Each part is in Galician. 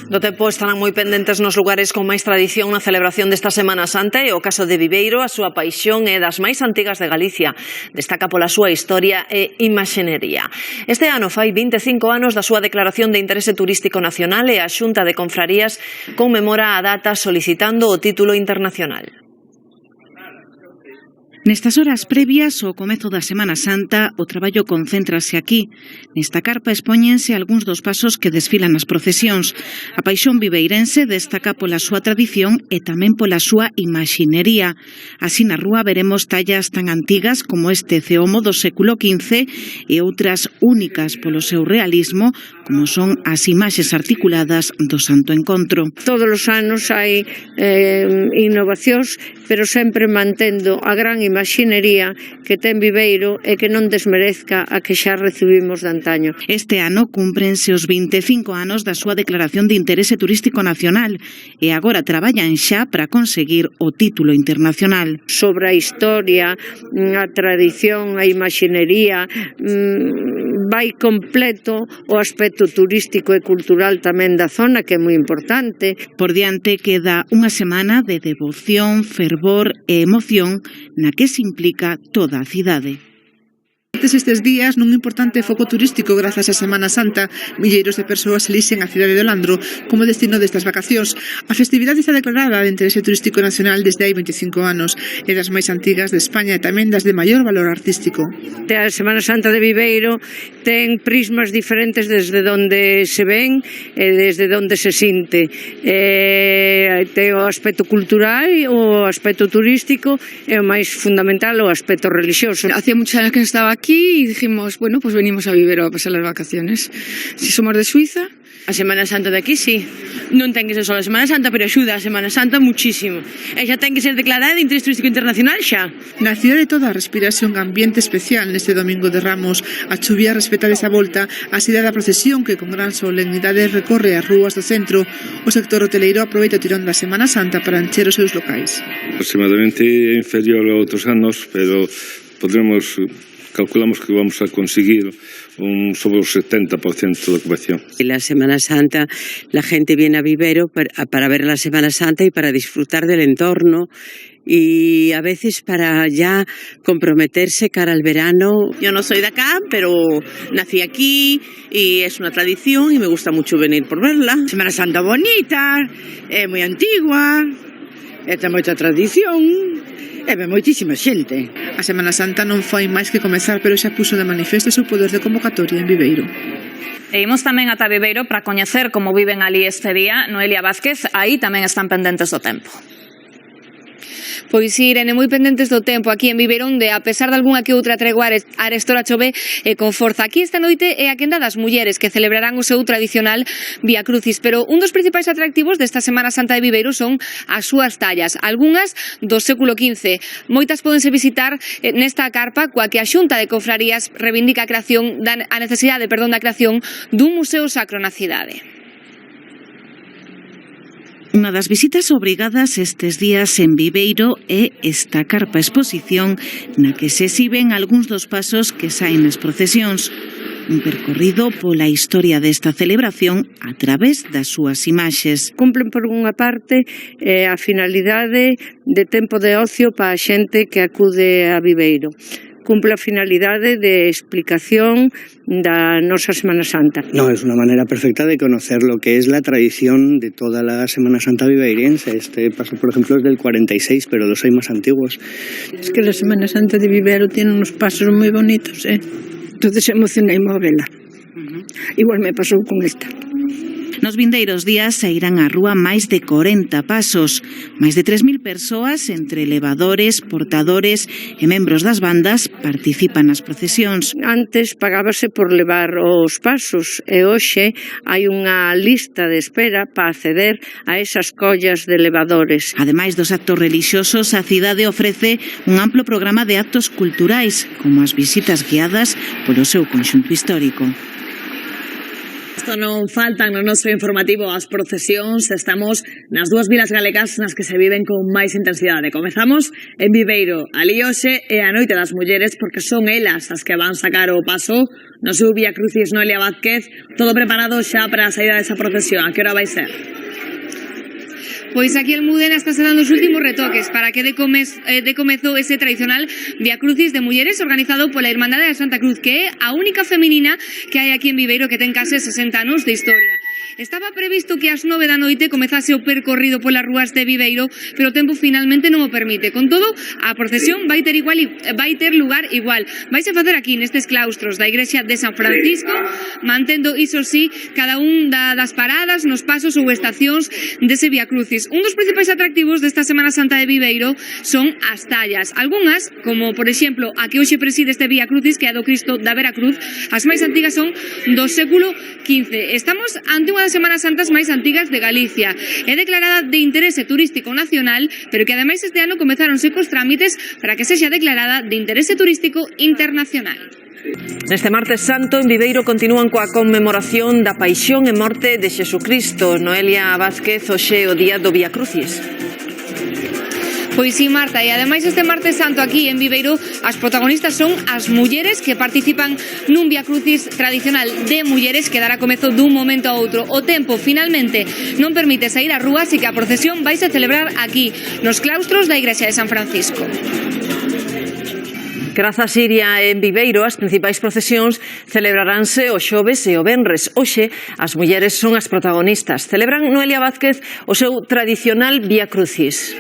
Do tempo estarán moi pendentes nos lugares con máis tradición na celebración desta Semana Santa e o caso de Viveiro, a súa paixón é das máis antigas de Galicia. Destaca pola súa historia e imaxinería. Este ano fai 25 anos da súa declaración de interese turístico nacional e a Xunta de Confrarías conmemora a data solicitando o título internacional. Nestas horas previas ao comezo da Semana Santa, o traballo concéntrase aquí. Nesta carpa expóñense algúns dos pasos que desfilan nas procesións. A paixón viveirense destaca pola súa tradición e tamén pola súa imaxinería. Así na rúa veremos tallas tan antigas como este ceomo do século XV e outras únicas polo seu realismo, como son as imaxes articuladas do Santo Encontro. Todos os anos hai innovacións, pero sempre mantendo a gran imaxinería que ten Viveiro e que non desmerezca a que xa recibimos de antaño. Este ano cúmprense os 25 anos da súa declaración de interese turístico nacional e agora traballan xa para conseguir o título internacional. Sobre a historia, a tradición, a imaxinería, vai completo o aspecto turístico e cultural tamén da zona, que é moi importante. Por diante queda unha semana de devoción, fervor e emoción na que se implica toda a cidade. Estes días, nun importante foco turístico grazas á Semana Santa, milleiros de persoas elixen a cidade do Landro como destino destas vacacións. A festividade está declarada de interese turístico nacional desde hai 25 anos, é das máis antigas de España e tamén das de maior valor artístico. A Semana Santa de Viveiro ten prismas diferentes desde onde se ven e desde onde se sinte. Ten o aspecto cultural, o aspecto turístico e o máis fundamental, o aspecto religioso. Hacía muchos años que no estaba aquí y dijimos, bueno, pues venimos a Viveiro a pasar las vacaciones. Si somos de Suiza. A Semana Santa de aquí, sí. Non ten que ser só a Semana Santa, pero axuda a Semana Santa muchísimo. E xa ten que ser declarada de interés turístico internacional xa. Na cidade toda respirase un ambiente especial neste domingo de Ramos. A chuvia respeta desa volta a cidade da procesión que con gran solemnidade recorre as rúas do centro. O sector hoteleiro aproveita o tirón da Semana Santa para encher os seus locais. Aproximadamente inferior a outros anos, pero calculamos que vamos a conseguir sobre un 70% de ocupación. En la Semana Santa la gente viene a Viveiro para ver la Semana Santa y para disfrutar del entorno y a veces para ya comprometerse cara al verano. Yo no soy de acá, pero nací aquí y es una tradición y me gusta mucho venir por verla. Semana Santa bonita, é moi antigua, ten moita tradición. E ve moitísima xente. A Semana Santa non foi máis que comezar, pero xa puso de manifesto o seu poder de convocatoria en Viveiro. E imos tamén ata Viveiro para coñecer como viven ali este día. Noelia Vázquez, aí tamén están pendentes do tempo. Pois sí, Irene, moi pendentes do tempo aquí en Viveiro, onde a pesar de algunha que outra tregua arestora chove con forza. Aquí esta noite é a quenda das mulleres que celebrarán o seu tradicional Vía Crucis, pero un dos principais atractivos desta Semana Santa de Viveiro son as súas tallas, algunhas do século XV. Moitas pódense visitar nesta carpa coa que a Xunta de Confrarías reivindica a necesidade da creación dun museo sacro na cidade. Unha das visitas obrigadas estes días en Viveiro é esta carpa exposición na que se exhiben algúns dos pasos que saen nas procesións. Un percorrido pola historia desta celebración a través das súas imaxes. Cumplen por unha parte a finalidade de tempo de ocio para a xente que acude a Viveiro. Cumple a finalidade de explicación da nosa Semana Santa. No, es una manera perfecta de conocer lo que es la tradición de toda la Semana Santa viveirense. Este paso, por ejemplo, es del 46, pero los hay más antiguos. Es que la Semana Santa de Viveiro tiene unos pasos muy bonitos, Entonces emocioneime a vela. Igual me pasou con esta. Nos vindeiros días sairán á rúa máis de 40 pasos. Máis de 3.000 persoas, entre elevadores, portadores e membros das bandas, participan nas procesións. Antes pagábase por levar os pasos e hoxe hai unha lista de espera para acceder a esas collas de elevadores. Ademais dos actos relixiosos, a cidade ofrece un amplo programa de actos culturais, como as visitas guiadas polo seu conxunto histórico. suposto, non faltan no noso informativo as procesións. Estamos nas dúas vilas galegas nas que se viven con máis intensidade. Comezamos en Viveiro, ali hoxe é a Noite das Mulleres, porque son elas as que van sacar o paso no seu Vía Crucis Noelia Vázquez. Todo preparado xa para a saída desa procesión. A que hora vai ser? Pois aquí en Almudena está se dando os últimos retoques para que de comezo ese tradicional Vía Crucis de mulleres organizado pola Irmandade da Santa Cruz, que é a única feminina que hai aquí en Viveiro que ten case 60 anos de historia. Estaba previsto que ás 9 da noite comezase o percorrido polas rúas de Viveiro, pero o tempo finalmente non o permite. Con todo, a procesión vai ter lugar igual. Vaise facer aquí nestes claustros da Igrexa de San Francisco, mantendo, iso sí, cada un das paradas nos pasos ou estacións dese Vía Crucis. Un dos principais atractivos desta Semana Santa de Viveiro son as tallas. Algunhas, como por exemplo a que hoxe preside este Vía Crucis, que é a do Cristo da Veracruz, as máis antigas son do século XV. Estamos ante unha das Semanas Santas máis antigas de Galicia. É declarada de interese turístico nacional, pero que ademais este ano comezáronse cos trámites para que sexa declarada de interese turístico internacional. Neste martes santo en Viveiro continúan coa conmemoración da paixón e morte de Xesucristo. Noelia Vázquez, hoxe o día do Vía Crucis. Pois sí, Marta, e ademais este martes santo aquí en Viveiro as protagonistas son as mulleres que participan nun Vía Crucis tradicional de mulleres que dará comezo dun momento a outro. O tempo finalmente non permite sair ás rúas e que a procesión vaise celebrar aquí, nos claustros da Igrexa de San Francisco. Grazas, Iria. En Viveiro as principais procesións celebraránse o xoves e o venres. Hoxe as mulleres son as protagonistas. Celebran Noelia Vázquez o seu tradicional Vía Crucis.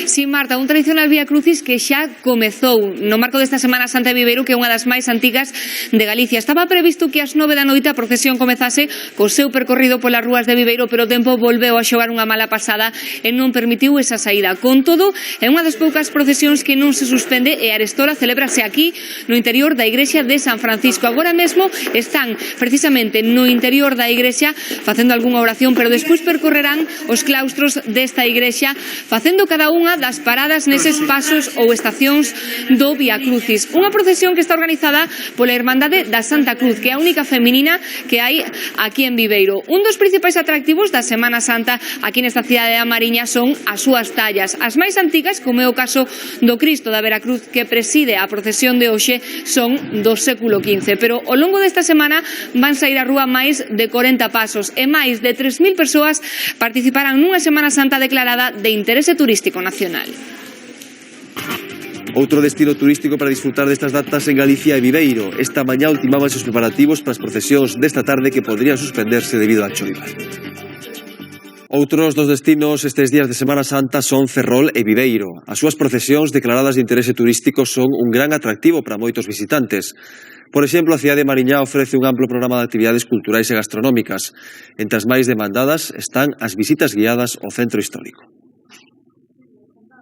Sí, Marta, un tradicional Vía Crucis que xa comezou no marco desta Semana Santa de Viveiro, que é unha das máis antigas de Galicia. Estaba previsto que ás 9 da noite a procesión comezase co seu percorrido polas rúas de Viveiro, pero o tempo volveu a xogar unha mala pasada e non permitiu esa saída. Con todo, é unha das poucas procesións que non se suspende e a arestora celébrase aquí no interior da Igrexa de San Francisco. Agora mesmo están precisamente no interior da Igrexa facendo algunha oración, pero despois percorrerán os claustros desta Igrexa facendo cada unha das paradas neses pasos ou estacións do Vía Crucis. Unha procesión que está organizada pola Irmandade da Santa Cruz, que é a única feminina que hai aquí en Viveiro. Un dos principais atractivos da Semana Santa aquí nesta cidade da Mariña son as súas tallas. As máis antigas, como é o caso do Cristo da Veracruz, que preside a procesión de hoxe, son do século XV. Pero ao longo desta semana van sair á rúa máis de 40 pasos e máis de 3.000 persoas participarán nunha Semana Santa declarada de interese turístico nacional. Outro destino turístico para disfrutar destas datas en Galicia e Viveiro. Esta mañá ultimábanse os preparativos para as procesións desta tarde que podrían suspenderse debido á choiva. Outros dos destinos estes días de Semana Santa son Ferrol e Viveiro. As súas procesións declaradas de interese turístico son un gran atractivo para moitos visitantes. Por exemplo, a cidade de Mariñá ofrece un amplo programa de actividades culturais e gastronómicas. Entre as máis demandadas están as visitas guiadas ao centro histórico.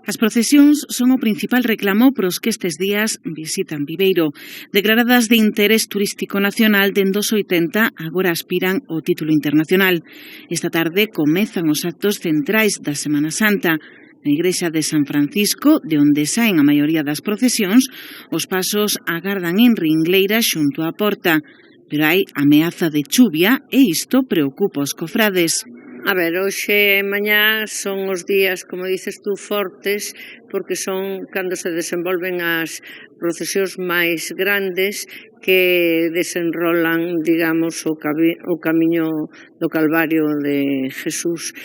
As procesións son o principal reclamo pros que estes días visitan Viveiro. Declaradas de interés turístico nacional dende os 80, agora aspiran ao título internacional. Esta tarde comezan os actos centrais da Semana Santa. Na Igrexa de San Francisco, de onde saen a maioría das procesións, os pasos agardan en ringleira xunto á porta. Pero hai ameaza de chuvia e isto preocupa os cofrades. A ver, hoxe e mañá son os días, como dices tú, fortes, porque son cando se desenvolven as procesións máis grandes que desenrolan, digamos, o camiño do Calvario de Jesús.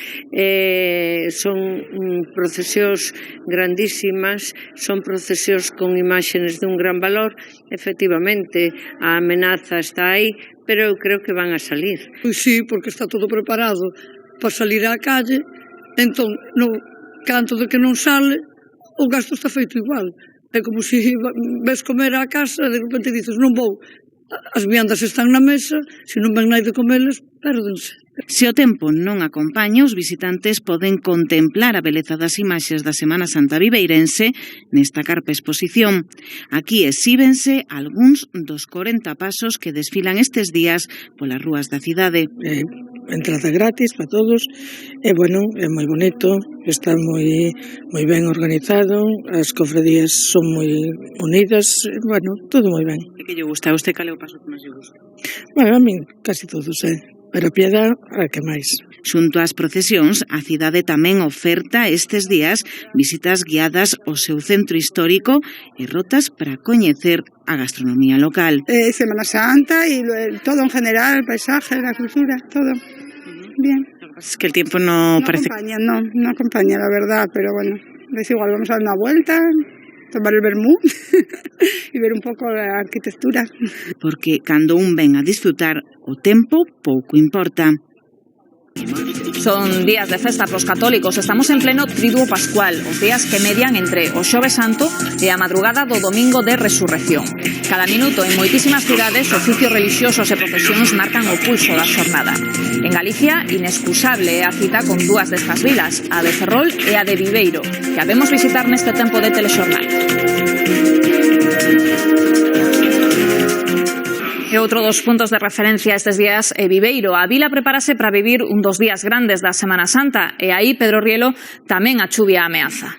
Son procesións grandísimas, son procesións con imaxes dun gran valor. Efectivamente, a amenaza está aí, pero eu creo que van a salir. Pois sí, porque está todo preparado para salir á calle, entón, no canto de que non sale, o gasto está feito igual. É como se ves comer á casa e de repente dices, non vou, as viandas están na mesa, se non ven nai de comeles, pérdense. Se o tempo non acompaña, os visitantes poden contemplar a beleza das imaxes da Semana Santa viveirense nesta carpa exposición. Aquí exhíbense algúns dos 40 pasos que desfilan estes días polas rúas da cidade. Entrada gratis para todos, e bueno, é moi bonito, está moi ben organizado, as cofradías son moi unidas, bueno, todo moi ben. E que lle gusta? A usted cal é o paso que máis lle gusta? Bueno, a min casi todos, pero a piedad a que máis. Xunto ás procesións, a cidade tamén oferta estes días visitas guiadas ao seu centro histórico e rotas para coñecer a gastronomía local. Semana Santa y todo en general, el paisaje, la cultura, todo. Bien. Es que el tiempo no parece... No acompaña, la verdad, pero bueno, es igual, vamos a dar una vuelta, tomar el vermú y ver un poco la arquitectura. Porque cando un ven a disfrutar, o tempo pouco importa. Son días de festa pros católicos, estamos en pleno triduo pascual, os días que median entre o Xoves Santo e a madrugada do Domingo de Resurrección. Cada minuto en moitísimas cidades oficios relixiosos e procesións marcan o pulso da xornada. En Galicia, inexcusable é a cita con dúas destas vilas, a de Ferrol e a de Viveiro, que habemos visitar neste tempo de telexornal. E outro dos puntos de referencia estes días é Viveiro. A vila prepárase para vivir un dos días grandes da Semana Santa e aí Pedro Rielo tamén a chuvia ameaza.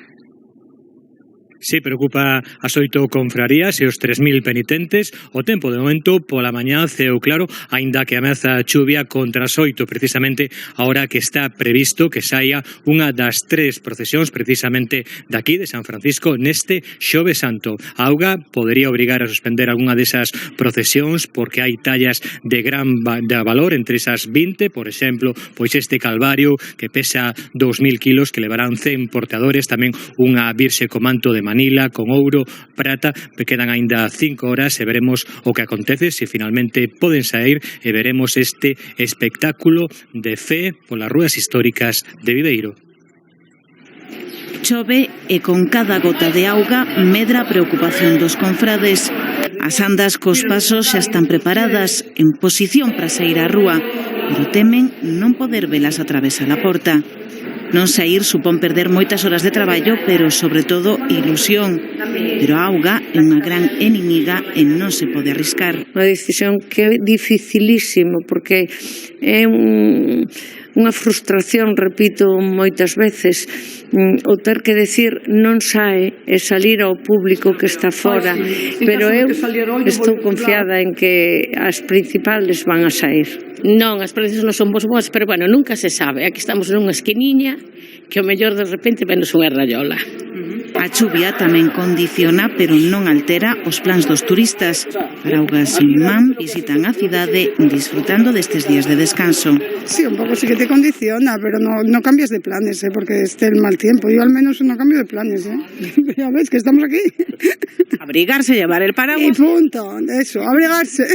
Sí, preocupa as 8 confrarías e os 3.000 penitentes. O tempo de momento pola mañá ceo claro, aínda que ameaza a chuvia contra as 8, precisamente a hora que está previsto que saia unha das 3 procesións precisamente daqui de San Francisco neste Xoves Santo. A auga podería obrigar a suspender algunha desas procesións porque hai tallas de gran valor, entre esas 20, por exemplo, pois este Calvario que pesa 2.000 kilos que levarán 100 portadores, tamén unha Virxe co manto de Manila, con ouro, prata, quedan aínda 5 horas e veremos o que acontece, se finalmente poden sair e veremos este espectáculo de fe polas rúas históricas de Viveiro. Chove e con cada gota de auga medra a preocupación dos confrades. As andas cos pasos xa están preparadas, en posición para sair á rúa, pero temen non poder velas atravesar a porta. Non sair supón perder moitas horas de traballo, pero sobre todo ilusión. Pero a auga é unha gran enemiga e non se pode arriscar. Unha decisión que é dificilísimo, porque é unha frustración, repito moitas veces, o ter que decir non sae e salir ao público que está fora, pero eu estou confiada en que as principales van a sair. Non, as preces non son boas, pero bueno, nunca se sabe. Aquí estamos nunha esquiniña que o mellor de repente venos unha rayola. A chuvia tamén condiciona, pero non altera os plans dos turistas. Paraugas e Limán visitan a cidade disfrutando destes días de descanso. Sí, un pouco sí que te condiciona, pero no cambias de planes, porque esté el mal tiempo. Yo al menos no cambio de planes, Ya ves que estamos aquí. Abrigarse, llevar el paraguas. Y punto, eso, abrigarse.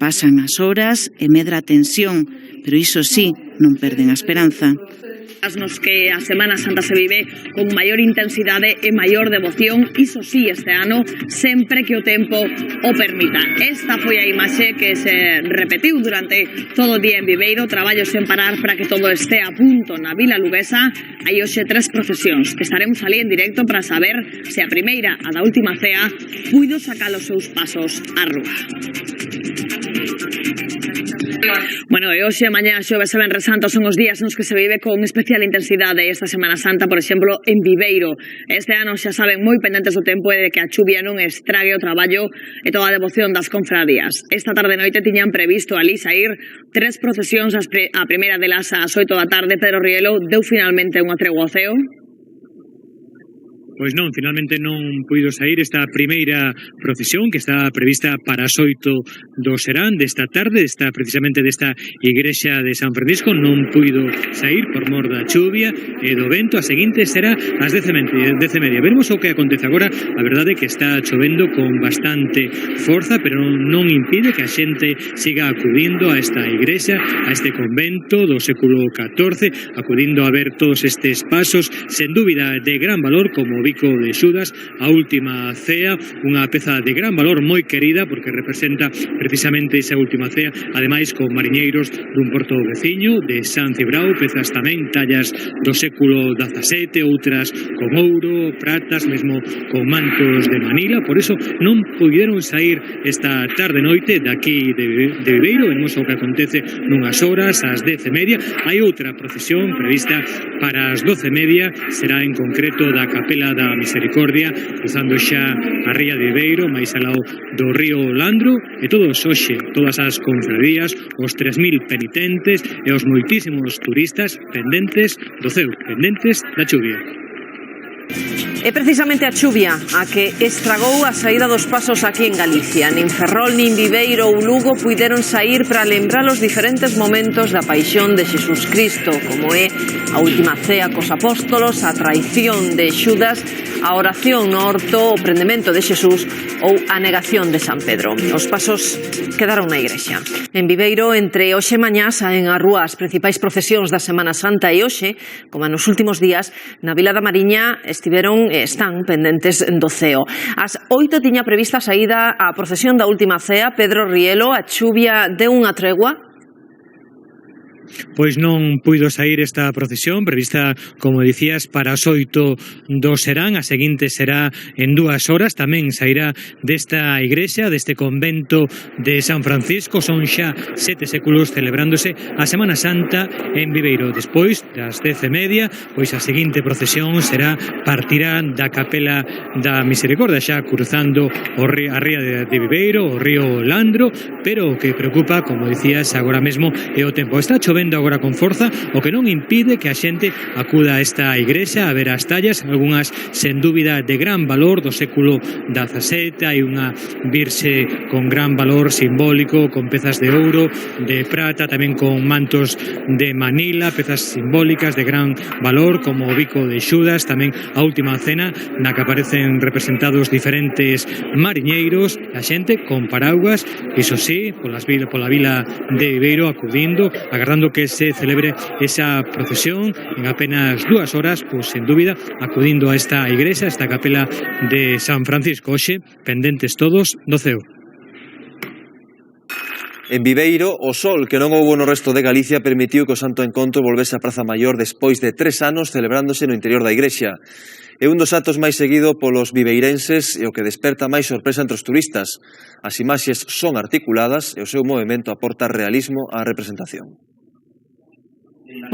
Pasan as horas e medra a tensión, pero iso sí, non perden a esperanza. Nos que a Semana Santa se vive con maior intensidade e maior devoción, iso sí, este ano, sempre que o tempo o permita. Esta foi a imaxe que se repetiu durante todo o día en Viveiro, traballo sen parar para que todo este a punto na Vila Luguesa. Hai hoxe 3 procesións que estaremos ali en directo para saber se a primeira, a da última cea, puido sacar os seus pasos á rúa. Bueno, e hoxe, mañá, xoves e venres santo son os días nos que se vive con especial intensidade esta Semana Santa, por exemplo, en Viveiro. Este ano, xa saben, moi pendentes do tempo e de que a chuvia non estrague o traballo e toda a devoción das confradías. Esta tarde e noite tiñan previsto ali sair 3 procesións, a primeira delas ás 8 da tarde. Pedro Rielo deu finalmente unha tregua ao ceo. Pois non, finalmente non puido sair esta primeira procesión que está prevista para as 8 do serán desta tarde, precisamente desta igrexa de San Francisco. Non puido sair por mor da chuvia e do vento. A seguinte será ás 10:30. Veremos o que acontece agora. A verdade é que está chovendo con bastante forza, pero non impide que a xente siga acudindo a esta igrexa, a este convento do século XIV, acudindo a ver todos estes pasos, sen dúbida de gran valor, como bico de Xudas, a última cea, unha peza de gran valor, moi querida, porque representa precisamente esa última cea, ademais con mariñeiros dun porto veciño, de San Cibrao, pezas tamén tallas do século XVII, outras con ouro, pratas, mesmo con mantos de Manila. Por iso non puderon sair esta tarde-noite daqui de Viveiro. Vemos o que acontece nunhas horas, ás 10:30. Hai outra procesión prevista para as 12:30, será en concreto da Capela da Misericordia, cruzando xa a ría de Viveiro, máis alao do río Landro, e todos hoxe, todas as confrarías, os 3.000 penitentes e os moitísimos turistas pendentes do ceo, pendentes da chuvia. É precisamente a chuvia a que estragou a saída dos pasos aquí en Galicia. Nin Ferrol, nin Viveiro ou Lugo puideron saír para lembrar os diferentes momentos da paixón de Xesús Cristo, como é a última cea cos apóstolos, a traición de Xudas, a oración no horto, o prendemento de Xesús ou a negación de San Pedro. Os pasos quedaron na igrexa. En Viveiro, entre hoxe e mañá, saen á rúa as principais procesións da Semana Santa, e hoxe, como nos últimos días, na Vila da Mariña están pendentes do ceo. Ás 8 tiña prevista a saída a procesión da última cea. Pedro Rielo, a chuvia deu unha tregua? Pois non puido sair esta procesión prevista, como dicías, para as 8 do serán. A seguinte será en 2 horas. Tamén sairá desta igrexa, deste convento de San Francisco. Son xa 7 séculos celebrándose a Semana Santa en Viveiro. Despois das 10:30, pois a seguinte procesión partirá da Capela da Misericordia, xa cruzando a ría de Viveiro, o río Landro, pero o que preocupa, como dicías agora mesmo, é o tempo. Está chovendo agora con forza, o que non impide que a xente acuda a esta igrexa a ver as tallas, algunhas sen dúbida de gran valor do século XVII. Hai unha virxe con gran valor simbólico, con pezas de ouro, de prata, tamén con mantos de Manila, pezas simbólicas de gran valor, como o bico de Xudas, tamén a última cena, na que aparecen representados diferentes mariñeiros, a xente con paraugas, iso sí, pola vila de Viveiro, acudindo, agardando que se celebre esa procesión en apenas 2 horas, pois sen dúbida acudindo a esta igrexa, esta capela de San Francisco. Hoxe, pendentes todos do ceo. En Viveiro, o sol que non houbo no resto de Galicia permitiu que o Santo Encontro volvese á Praza Maior despois de 3 anos celebrándose no interior da igrexa. É un dos actos máis seguido polos viveirenses e o que desperta máis sorpresa entre os turistas. As imaxes son articuladas e o seu movimento aporta realismo á representación.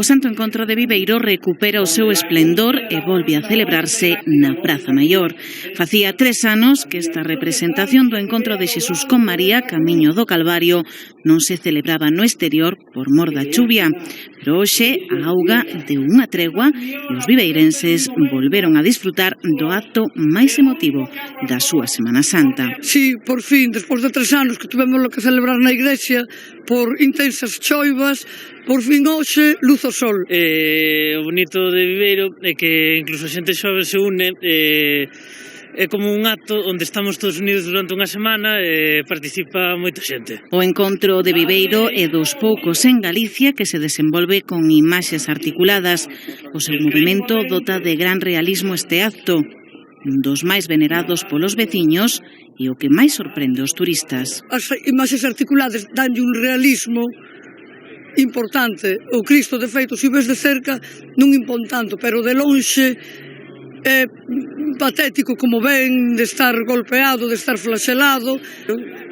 O Santo Encontro de Viveiro recupera o seu esplendor e volve a celebrarse na Praza Maior. Facía 3 anos que esta representación do encontro de Xesús con María, camiño do Calvario, non se celebraba no exterior por mor da chuvia. Pero hoxe a auga deu unha tregua e os viveirenses volveron a disfrutar do acto máis emotivo da súa Semana Santa. Sí, por fin, despois de 3 anos que tivemos que celebrar na igrexa por intensas choivas, por fin hoxe luz o sol. O bonito de Viveiro é que incluso a xente xove se une, é como un acto onde estamos todos unidos durante unha semana e participa moita xente. O encontro de Viveiro é dos poucos en Galicia que se desenvolve con imaxes articuladas. O seu movimento dota de gran realismo este acto, un dos máis venerados polos veciños e o que máis sorprende os turistas. As imaxes articuladas danlle un realismo importante. O Cristo, de feito, se ves de cerca non impón tanto, pero de lonxe é patético como ven, de estar golpeado, de estar flagelado.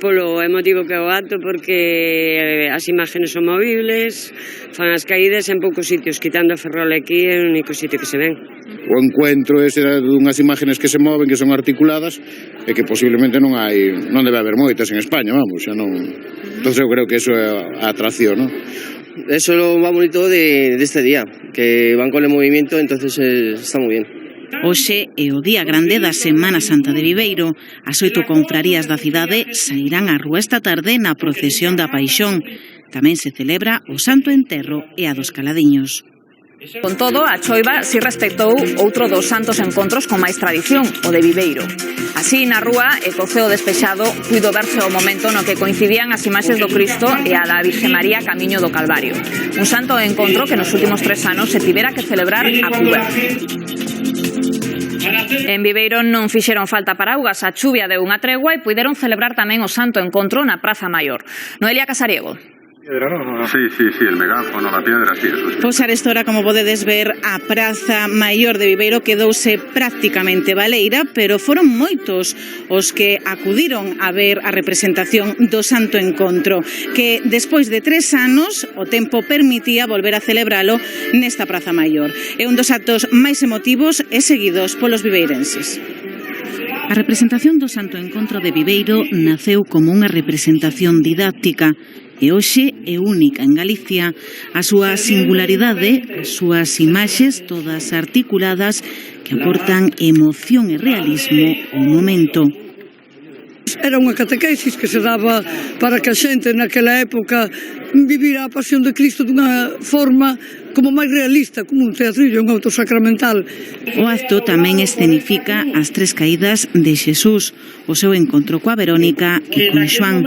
Polo emotivo que é o acto, porque as imágenes son movibles, fan as caídas en poucos sitios, quitando a Ferrol aquí, é o único sitio que se ven. O encuentro é dunhas imágenes que se moven, que son articuladas, e que posiblemente non debe haber moitas en España, vamos, xa non. Entón eu creo que eso é a atracción, non? Eso é lo más bonito de este día, que van con el movimiento, entonces está muy bien. Hoxe é o día grande da Semana Santa de Viveiro. As 8 confrarías da cidade sairán á rúa esta tarde na procesión da Paixón. Tamén se celebra o Santo Enterro e a dos Caladiños. Con todo, a choiva si respectou outro dos santos encontros con máis tradición, o de Viveiro. Así, na rúa e co ceo despexado, puido verse o momento no que coincidían as imaxes do Cristo e a da Virxe María camiño do Calvario. Un santo encontro que nos últimos 3 anos se tivera que celebrar a cuberto. En Viveiro non fixeron falta paraugas, a chuvia deu unha tregua e puideron celebrar tamén o Santo Encontro na Praza Maior. Noelia Casariego. Sí, el megáfono, la piedra, sí, eso sí. Pois arestora, como podedes ver, a Praza Maior de Viveiro quedouse prácticamente baleira, pero foron moitos os que acudiron a ver a representación do Santo Encontro, que despois de 3 anos o tempo permitía volver a celebralo nesta Praza Maior. É un dos actos máis emotivos e seguidos polos viveirenses. A representación do Santo Encontro de Viveiro naceu como unha representación didáctica e hoxe é única en Galicia. A súa singularidade, as súas imaxes todas articuladas que aportan emoción e realismo ao momento. Era unha catequesis que se daba para que a xente naquela época vivira a pasión de Cristo dunha forma como máis realista, como un teatrillo, un auto sacramental. O acto tamén escenifica as 3 caídas de Xesús, o seu encontro coa Verónica e con Xoán.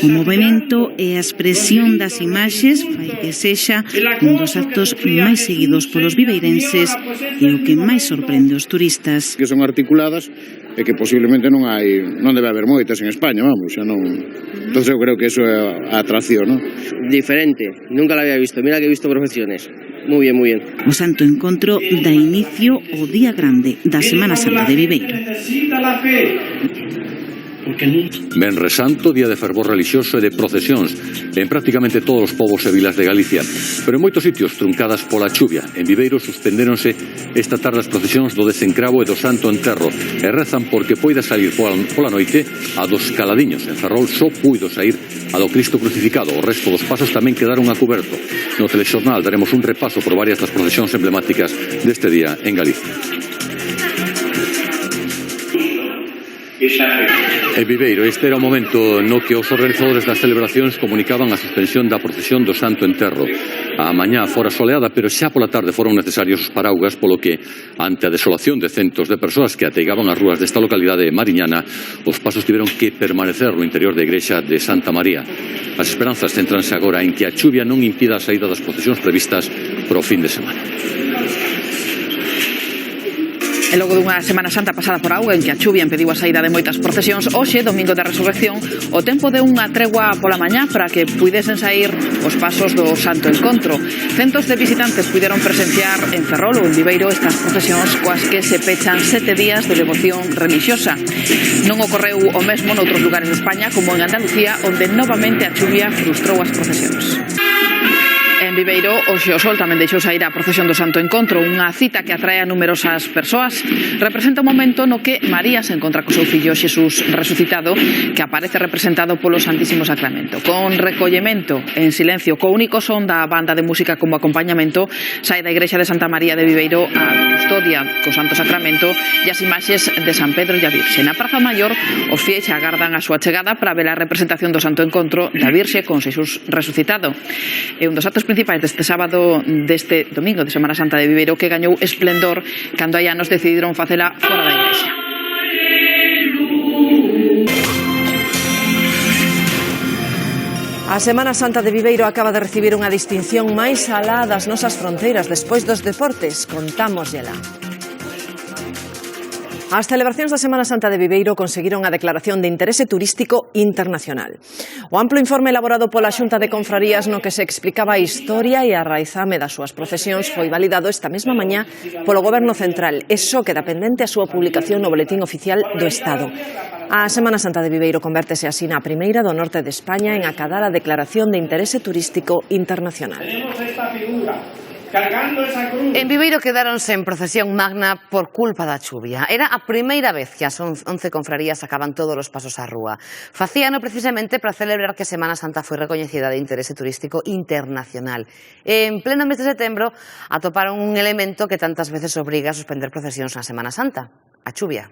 O movimento e a expresión das imaxes fai que sexa un dos actos máis seguidos polos viveirenses e o que máis sorprende os turistas. Que son articuladas e que posiblemente non debe haber moitas en España, vamos, xa non. Entonces eu creo que eso é a atracción, ¿no? Diferente, nunca la había visto, mira que he visto profesiones. Muy bien, muy bien. O Santo Encontro dá inicio o día grande da Semana Santa de Viveiro. Venres Santo, día de fervor religioso e de procesións en prácticamente todos os povos e vilas de Galicia, pero en moitos sitios truncadas pola chuvia. En Viveiro suspendéronse esta tarde as procesións do Desencravo e do Santo Enterro e rezan porque poida salir pola noite a dos Caladiños. En Ferrol só puido sair a do Cristo crucificado, o resto dos pasos tamén quedaron a coberto. No telexornal daremos un repaso por varias das procesións emblemáticas deste día en Galicia. En Viveiro, este era o momento no que os organizadores das celebracións comunicaban a suspensión da procesión do Santo Enterro. A mañá fora soleada, pero xa pola tarde foron necesarios os paraugas, polo que, ante a desolación de centos de persoas que ateigaban as rúas desta localidade mariñana, os pasos tiveron que permanecer no interior da igrexa de Santa María. As esperanzas centranse agora en que a chuvia non impida a saída das procesións previstas para o fin de semana. E logo dunha Semana Santa pasada por auga en que a chuvia impediu a saída de moitas procesións, hoxe, domingo da Resurrección, o tempo deu unha tregua pola mañá para que puidesen sair os pasos do Santo Encontro. Centos de visitantes puideron presenciar en Ferrol ou en Viveiro estas procesións coas que se pechan 7 días de devoción religiosa. Non ocorreu o mesmo noutros lugares de España, como en Andalucía, onde novamente a chuvia frustrou as procesións. En Viveiro, hoxe o sol tamén deixou sair a procesión do Santo Encontro, unha cita que atrae a numerosas persoas. Representa un momento no que María se encontra co seu fillo Xesús resucitado, que aparece representado polo Santísimo Sacramento. Con recollemento, en silencio, co único son da banda de música como acompañamento, sai da igrexa de Santa María de Viveiro a custodia co Santo Sacramento e as imaxes de San Pedro e a Virxe. Na Praza Maior, os fieis agardan a súa chegada para ver a representación do Santo Encontro da Virxe con Xesús resucitado. É un dos actos principais deste sábado, deste domingo de Semana Santa de Viveiro, que gañou esplendor cando hai anos decidiron facela fora da igrexa. A Semana Santa de Viveiro acaba de recibir unha distinción máis alá das nosas fronteiras despois dos deportes. Contámoslla. As celebracións da Semana Santa de Viveiro conseguiron a declaración de interese turístico internacional. O amplo informe elaborado pola Xunta de Confrarías no que se explicaba a historia e a raizame das súas procesións foi validado esta mesma mañá polo Goberno Central e só queda pendente a súa publicación no Boletín Oficial do Estado. A Semana Santa de Viveiro convértese así na primeira do norte de España en acadar a declaración de interese turístico internacional. En Viveiro quedáronse en procesión magna por culpa da chuvia. Era a primeira vez que as 11 confrarías sacaban todos os pasos á rúa. Facíano precisamente para celebrar que a Semana Santa foi recoñecida de interese turístico internacional. En pleno mes de setembro atoparon un elemento que tantas veces obriga a suspender procesións na Semana Santa: a chuvia.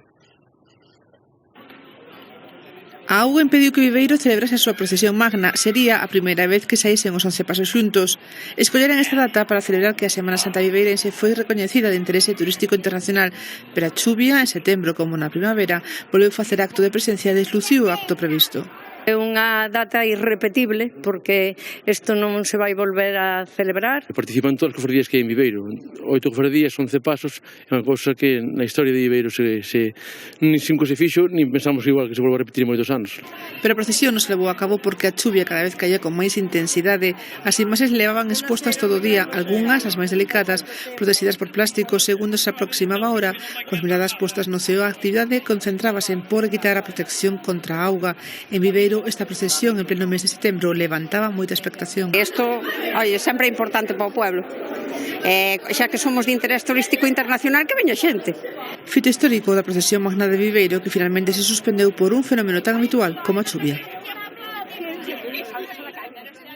A auga impediu que Viveiro celebrase a súa procesión magna. Sería a primeira vez que saísen os 11 pasos xuntos. Escolleran esta data para celebrar que a Semana Santa viveirense foi recoñecida de interese turístico internacional, pero a chuvia, en setembro como na primavera, volveu facer acto de presencia e desluciu o acto previsto. É unha data irrepetible porque isto non se vai volver a celebrar. Participan todas as cofradías que hai en Viveiro. 8 cofradías, 11 pasos, é unha cousa que na historia de Viveiro nin cinco se fixo, nin pensamos igual que se volva a repetir en moitos anos. Pero a procesión non se levou a cabo porque a chuvia cada vez caía con máis intensidade. As imaxes levaban expostas todo o día, algunhas, as máis delicadas, protegidas por plástico. Segundo se aproximaba a hora, coas miradas postas no ceo, a actividade concentrábase en por quitar a protección contra a auga. En Viveiro, esta procesión en pleno mes de setembro levantaba moita expectación. Isto, sempre é importante para o pueblo. Xa que somos de interés turístico internacional, que veña xente. Fito histórico da procesión magna de Viveiro que finalmente se suspendeu por un fenómeno tan habitual como a chuvia.